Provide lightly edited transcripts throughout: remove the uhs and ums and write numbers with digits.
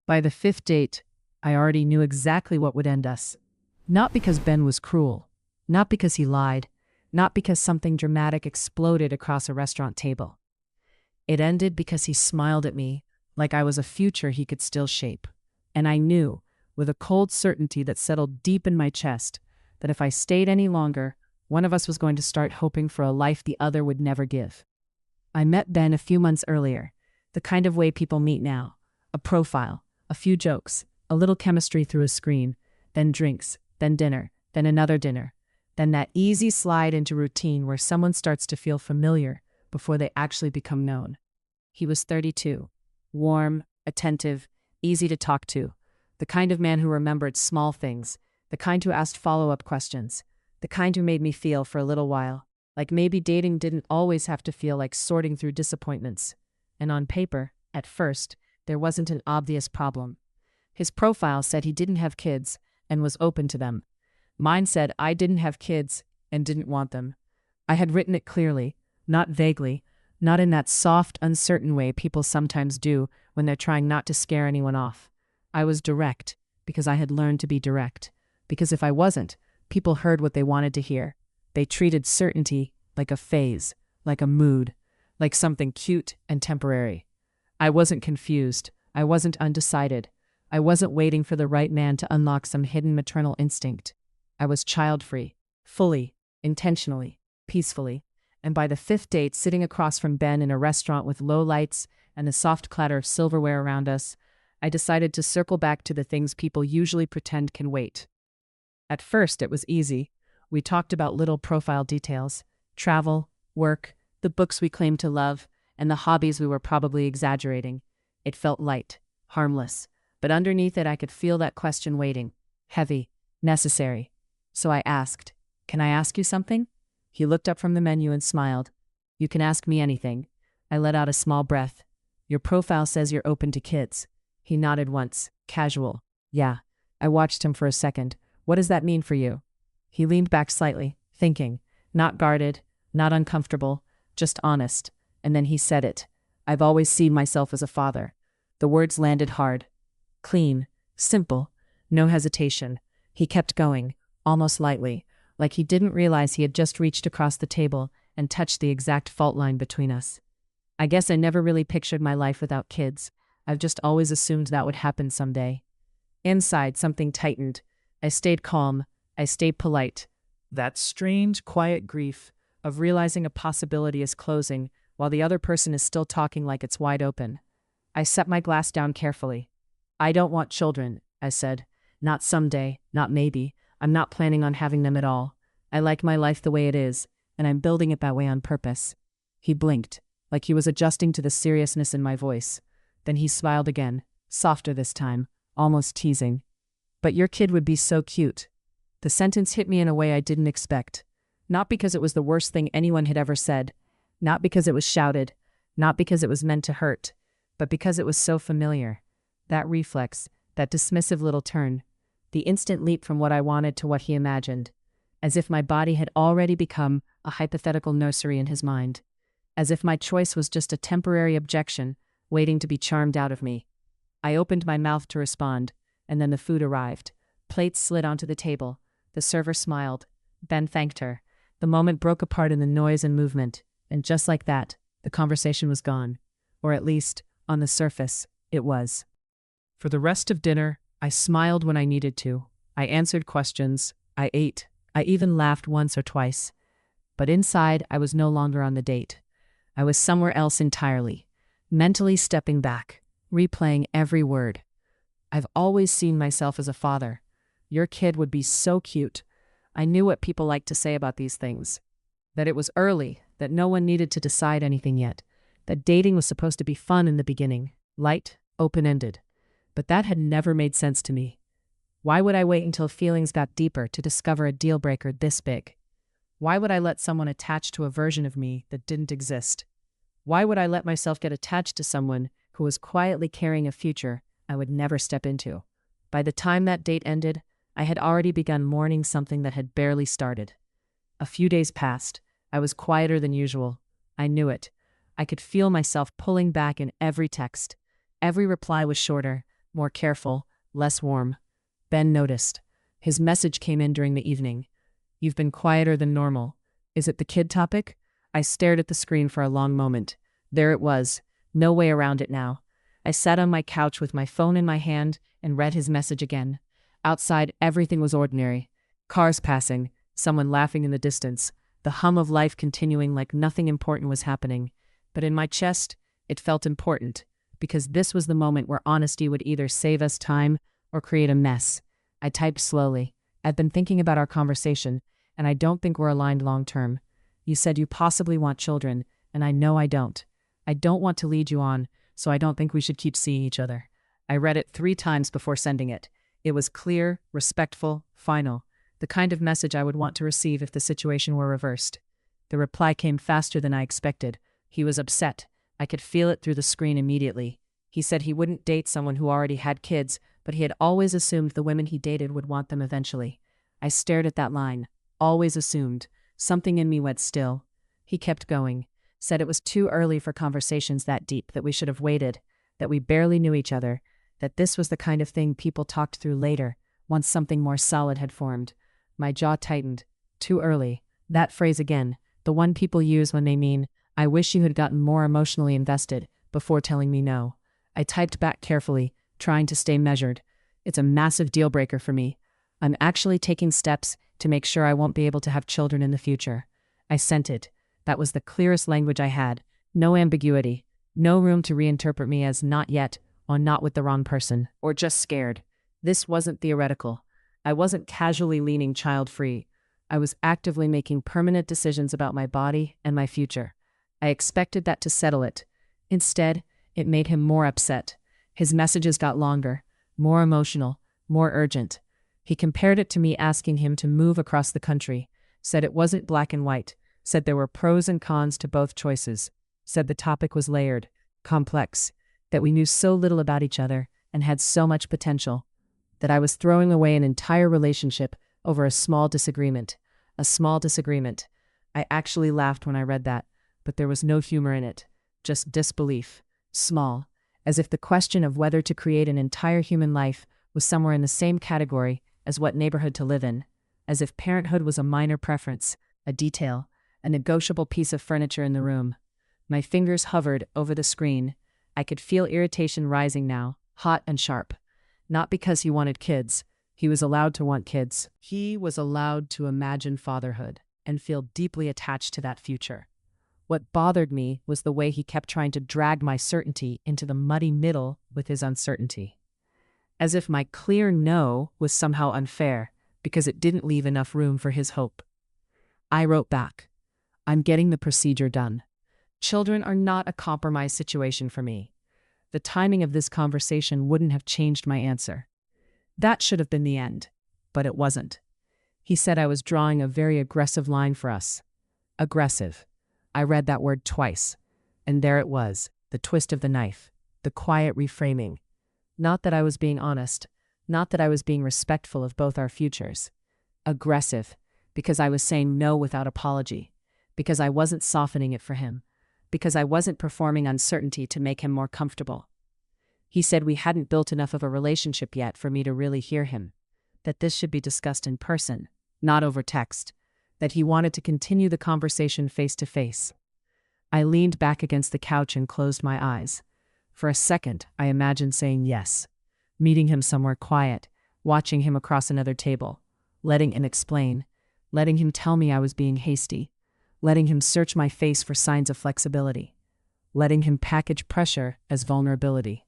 By the fifth date, I already knew exactly what would end us. Not because Ben was cruel, not because he lied, not because something dramatic exploded across a restaurant table. It ended because he smiled at me like I was a future he could still shape. And I knew, with a cold certainty that settled deep in my chest, that if I stayed any longer, one of us was going to start hoping for a life the other would never give. I met Ben a few months earlier, the kind of way people meet now. A profile, a few jokes, a little chemistry through a screen, then drinks, then dinner, then another dinner, then that easy slide into routine where someone starts to feel familiar before they actually become known. He was 32, warm, attentive, easy to talk to, the kind of man who remembered small things, the kind who asked follow-up questions, the kind who made me feel for a little while like maybe dating didn't always have to feel like sorting through disappointments. And on paper, at first, there wasn't an obvious problem. His profile said he didn't have kids and was open to them. Mine said I didn't have kids and didn't want them. I had written it clearly, not vaguely, not in that soft, uncertain way people sometimes do when they're trying not to scare anyone off. I was direct because I had learned to be direct. Because if I wasn't, people heard what they wanted to hear. They treated certainty like a phase, like a mood, like something cute and temporary. I wasn't confused. I wasn't undecided. I wasn't waiting for the right man to unlock some hidden maternal instinct. I was child-free, fully, intentionally, peacefully. And by the fifth date, sitting across from Ben in a restaurant with low lights and the soft clatter of silverware around us, I decided to circle back to the things people usually pretend can wait. At first, it was easy. We talked about little profile details, travel, work, the books we claimed to love, and the hobbies we were probably exaggerating. It felt light, harmless, but underneath it I could feel that question waiting, heavy, necessary. So I asked, "Can I ask you something?" He looked up from the menu and smiled. "You can ask me anything." I let out a small breath. "Your profile says you're open to kids." He nodded once, casual. "Yeah." I watched him for a second. "What does that mean for you?" He leaned back slightly, thinking, not guarded, not uncomfortable, just honest. And then he said it. "I've always seen myself as a father." The words landed hard. Clean, simple, no hesitation. He kept going, almost lightly, like he didn't realize he had just reached across the table and touched the exact fault line between us. I guess I never really pictured my life without kids. I've just always assumed that would happen someday. Inside, something tightened. I stayed calm. I stayed polite. That strange, quiet grief of realizing a possibility is closing while the other person is still talking like it's wide open. I set my glass down carefully. "I don't want children," I said. "Not someday, not maybe. I'm not planning on having them at all. I like my life the way it is, and I'm building it that way on purpose." He blinked, like he was adjusting to the seriousness in my voice. Then he smiled again, softer this time, almost teasing. "But your kid would be so cute." The sentence hit me in a way I didn't expect. Not because it was the worst thing anyone had ever said, not because it was shouted, not because it was meant to hurt, but because it was so familiar. That reflex, that dismissive little turn, the instant leap from what I wanted to what he imagined, as if my body had already become a hypothetical nursery in his mind, as if my choice was just a temporary objection waiting to be charmed out of me. I opened my mouth to respond, and then the food arrived. Plates slid onto the table. The server smiled. Ben thanked her. The moment broke apart in the noise and movement, and just like that, the conversation was gone. Or at least, on the surface, it was. For the rest of dinner, I smiled when I needed to. I answered questions. I ate. I even laughed once or twice. But inside, I was no longer on the date. I was somewhere else entirely, mentally stepping back, replaying every word. I've always seen myself as a father. Your kid would be so cute. I knew what people like to say about these things. That it was early, that no one needed to decide anything yet, that dating was supposed to be fun in the beginning, light, open-ended. But that had never made sense to me. Why would I wait until feelings got deeper to discover a deal breaker this big? Why would I let someone attach to a version of me that didn't exist? Why would I let myself get attached to someone who was quietly carrying a future I would never step into? By the time that date ended, I had already begun mourning something that had barely started. A few days passed. I was quieter than usual. I knew it. I could feel myself pulling back in every text. Every reply was shorter, more careful, less warm. Ben noticed. His message came in during the evening. "You've been quieter than normal. Is it the kid topic?" I stared at the screen for a long moment. There it was. No way around it now. I sat on my couch with my phone in my hand and read his message again. Outside, everything was ordinary. Cars passing, someone laughing in the distance, the hum of life continuing like nothing important was happening. But in my chest, it felt important, because this was the moment where honesty would either save us time or create a mess. I typed slowly. "I've been thinking about our conversation, and I don't think we're aligned long term. You said you possibly want children, and I know I don't. I don't want to lead you on, so I don't think we should keep seeing each other." I read it 3 times before sending it. It was clear, respectful, final, the kind of message I would want to receive if the situation were reversed. The reply came faster than I expected. He was upset. I could feel it through the screen immediately. He said he wouldn't date someone who already had kids, but he had always assumed the women he dated would want them eventually. I stared at that line. Always assumed. Something in me went still. He kept going. Said it was too early for conversations that deep, that we should have waited, that we barely knew each other, that this was the kind of thing people talked through later, once something more solid had formed. My jaw tightened. Too early. That phrase again, the one people use when they mean, "I wish you had gotten more emotionally invested," before telling me no. I typed back carefully, trying to stay measured. "It's a massive deal breaker for me. I'm actually taking steps to make sure I won't be able to have children in the future." I sent it. That was the clearest language I had. No ambiguity. No room to reinterpret me as not yet, or not with the wrong person, or just scared. This wasn't theoretical. I wasn't casually leaning child-free. I was actively making permanent decisions about my body and my future. I expected that to settle it. Instead, it made him more upset. His messages got longer, more emotional, more urgent. He compared it to me asking him to move across the country, said it wasn't black and white, said there were pros and cons to both choices, said the topic was layered, complex, that we knew so little about each other and had so much potential, that I was throwing away an entire relationship over a small disagreement. A small disagreement. I actually laughed when I read that, but there was no humor in it, just disbelief. Small, as if the question of whether to create an entire human life was somewhere in the same category as what neighborhood to live in, as if parenthood was a minor preference, a detail, a negotiable piece of furniture in the room. My fingers hovered over the screen. I could feel irritation rising now, hot and sharp. Not because he wanted kids. He was allowed to want kids. He was allowed to imagine fatherhood and feel deeply attached to that future. What bothered me was the way he kept trying to drag my certainty into the muddy middle with his uncertainty. As if my clear no was somehow unfair because it didn't leave enough room for his hope. I wrote back, "I'm getting the procedure done. Children are not a compromise situation for me." The timing of this conversation wouldn't have changed my answer. That should have been the end, but it wasn't. He said I was drawing a very aggressive line for us. Aggressive. I read that word twice, and there it was, the twist of the knife, the quiet reframing. Not that I was being honest, not that I was being respectful of both our futures. Aggressive, because I was saying no without apology, because I wasn't softening it for him, because I wasn't performing uncertainty to make him more comfortable. He said we hadn't built enough of a relationship yet for me to really hear him, that this should be discussed in person, not over text, that he wanted to continue the conversation face to face. I leaned back against the couch and closed my eyes. For a second, I imagined saying yes, meeting him somewhere quiet, watching him across another table, letting him explain, letting him tell me I was being hasty, letting him search my face for signs of flexibility, letting him package pressure as vulnerability,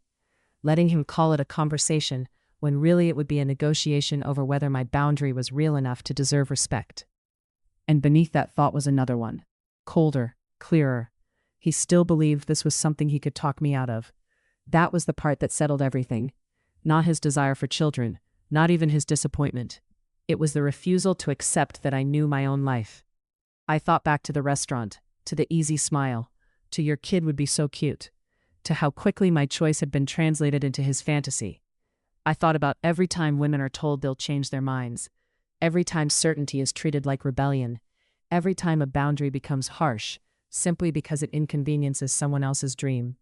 letting him call it a conversation when really it would be a negotiation over whether my boundary was real enough to deserve respect. And beneath that thought was another one, colder, clearer. He still believed this was something he could talk me out of. That was the part that settled everything. Not his desire for children, not even his disappointment. It was the refusal to accept that I knew my own life. I thought back to the restaurant, to the easy smile, to "your kid would be so cute," to how quickly my choice had been translated into his fantasy. I thought about every time women are told they'll change their minds, every time certainty is treated like rebellion, every time a boundary becomes harsh, simply because it inconveniences someone else's dream.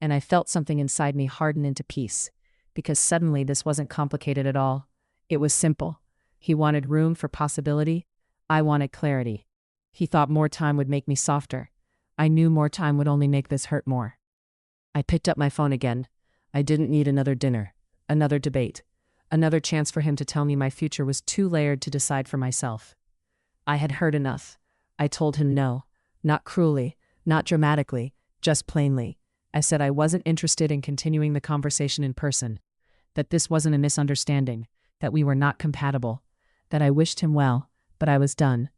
And I felt something inside me harden into peace, because suddenly this wasn't complicated at all. It was simple. He wanted room for possibility. I wanted clarity. He thought more time would make me softer. I knew more time would only make this hurt more. I picked up my phone again. I didn't need another dinner, another debate, another chance for him to tell me my future was too layered to decide for myself. I had heard enough. I told him no, not cruelly, not dramatically, just plainly. I said I wasn't interested in continuing the conversation in person, that this wasn't a misunderstanding, that we were not compatible, that I wished him well, but I was done.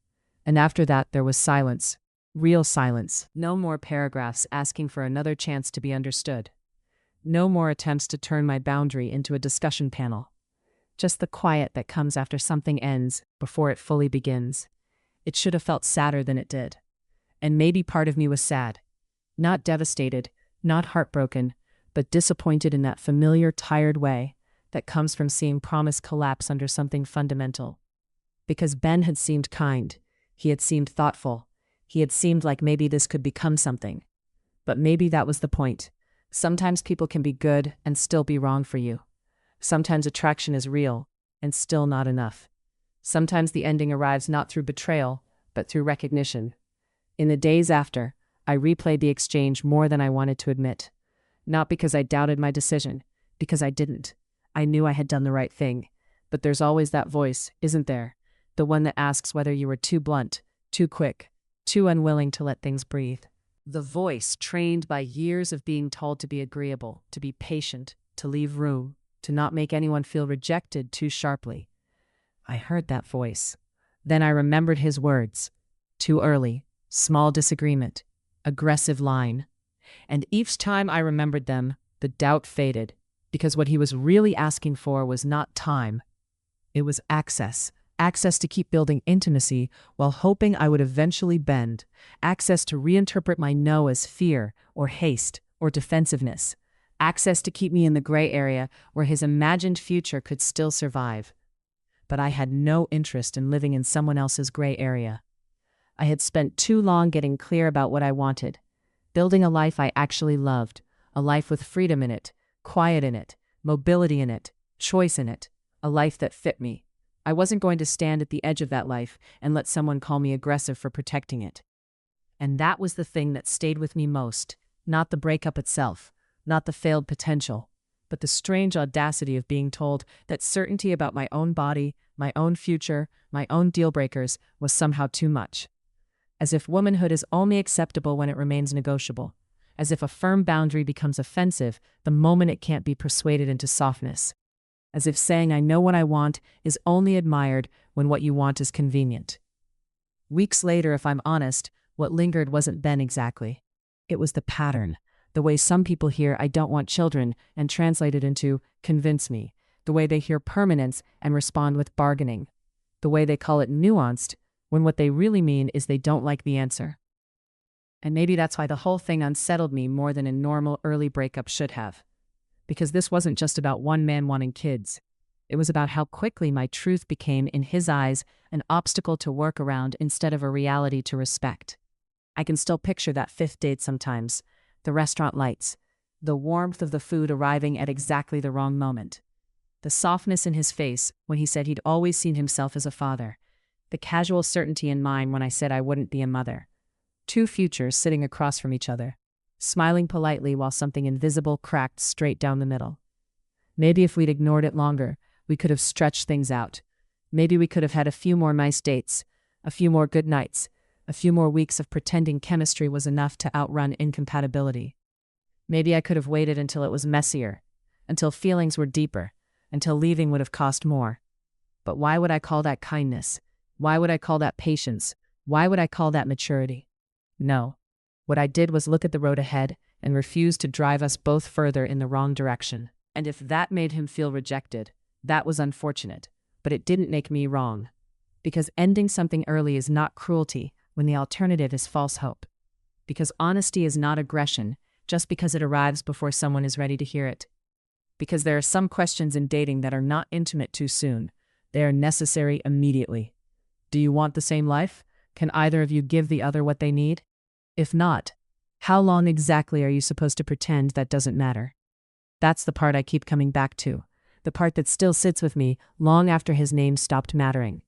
And after that there was silence, real silence. No more paragraphs asking for another chance to be understood. No more attempts to turn my boundary into a discussion panel. Just the quiet that comes after something ends, before it fully begins. It should have felt sadder than it did. And maybe part of me was sad. Not devastated, not heartbroken, but disappointed in that familiar, tired way that comes from seeing promise collapse under something fundamental. Because Ben had seemed kind. He had seemed thoughtful. He had seemed like maybe this could become something. But maybe that was the point. Sometimes people can be good and still be wrong for you. Sometimes attraction is real and still not enough. Sometimes the ending arrives not through betrayal, but through recognition. In the days after, I replayed the exchange more than I wanted to admit. Not because I doubted my decision, because I didn't. I knew I had done the right thing. But there's always that voice, isn't there? The one that asks whether you were too blunt, too quick, too unwilling to let things breathe. The voice trained by years of being told to be agreeable, to be patient, to leave room, to not make anyone feel rejected too sharply. I heard that voice. Then I remembered his words. Too early, small disagreement, aggressive line. And each time I remembered them, the doubt faded, because what he was really asking for was not time. It was access. Access to keep building intimacy while hoping I would eventually bend. Access to reinterpret my no as fear or haste or defensiveness. Access to keep me in the gray area where his imagined future could still survive. But I had no interest in living in someone else's gray area. I had spent too long getting clear about what I wanted, building a life I actually loved, a life with freedom in it, quiet in it, mobility in it, choice in it, a life that fit me. I wasn't going to stand at the edge of that life and let someone call me aggressive for protecting it. And that was the thing that stayed with me most, not the breakup itself, not the failed potential, but the strange audacity of being told that certainty about my own body, my own future, my own deal breakers was somehow too much. As if womanhood is only acceptable when it remains negotiable. As if a firm boundary becomes offensive the moment it can't be persuaded into softness. As if saying I know what I want is only admired when what you want is convenient. Weeks later, if I'm honest, what lingered wasn't Ben exactly. It was the pattern. The way some people hear I don't want children and translate it into convince me. The way they hear permanence and respond with bargaining. The way they call it nuanced when what they really mean is they don't like the answer. And maybe that's why the whole thing unsettled me more than a normal early breakup should have. Because this wasn't just about one man wanting kids. It was about how quickly my truth became, in his eyes, an obstacle to work around instead of a reality to respect. I can still picture that fifth date sometimes. The restaurant lights, the warmth of the food arriving at exactly the wrong moment, the softness in his face when he said he'd always seen himself as a father, the casual certainty in mine when I said I wouldn't be a mother. Two futures sitting across from each other, smiling politely while something invisible cracked straight down the middle. Maybe if we'd ignored it longer, we could have stretched things out. Maybe we could have had a few more nice dates, a few more good nights, a few more weeks of pretending chemistry was enough to outrun incompatibility. Maybe I could have waited until it was messier, until feelings were deeper, until leaving would have cost more. But why would I call that kindness? Why would I call that patience? Why would I call that maturity? No. What I did was look at the road ahead and refuse to drive us both further in the wrong direction. And if that made him feel rejected, that was unfortunate. But it didn't make me wrong. Because ending something early is not cruelty when the alternative is false hope. Because honesty is not aggression just because it arrives before someone is ready to hear it. Because there are some questions in dating that are not intimate too soon. They are necessary immediately. Do you want the same life? Can either of you give the other what they need? If not, how long exactly are you supposed to pretend that doesn't matter? That's the part I keep coming back to, the part that still sits with me long after his name stopped mattering.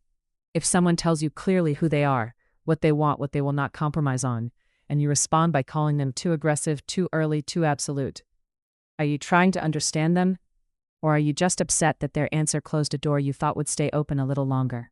If someone tells you clearly who they are, what they want, what they will not compromise on, and you respond by calling them too aggressive, too early, too absolute, are you trying to understand them? Or are you just upset that their answer closed a door you thought would stay open a little longer?